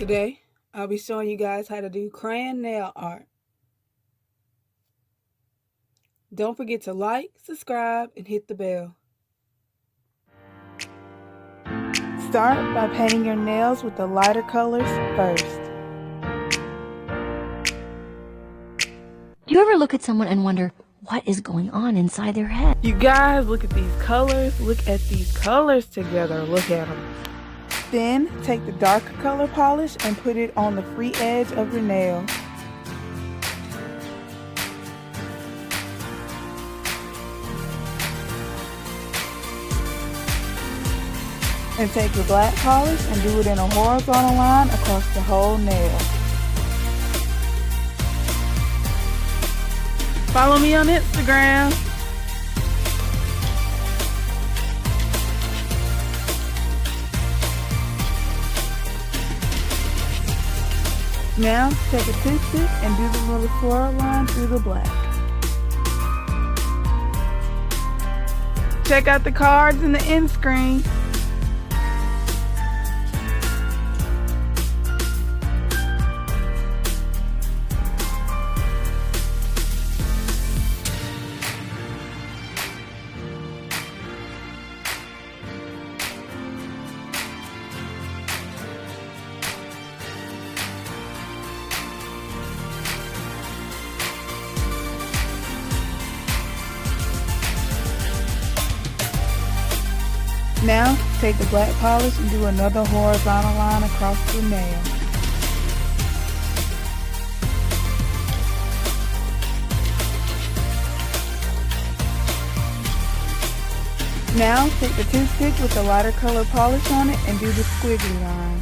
Today, I'll be showing you guys how to do crayon nail art. Don't forget to like, subscribe, and hit the bell. Start by painting your nails with the lighter colors first. Do you ever look at someone and wonder what is going on inside their head? You guys, look at these colors. Look at these colors together. Look at them. Then, take the darker color polish and put it on the free edge of your nail. And take your black polish and do it in a horizontal line across the whole nail. Follow me on Instagram. Now, take a toothpick and do the little swirl line through the black. Check out the cards in the end screen. Now, take the black polish and do another horizontal line across the nail. Now, take the toothpick with the lighter color polish on it and do the squiggly line.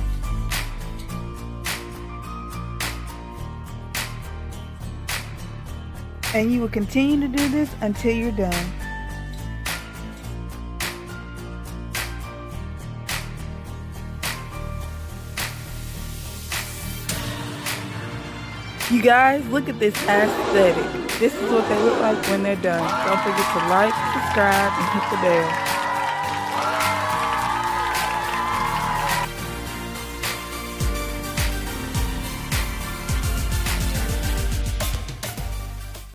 And you will continue to do this until you're done. You guys, look at this aesthetic. This is what they look like when they're done. Don't forget to like, subscribe, and hit the bell.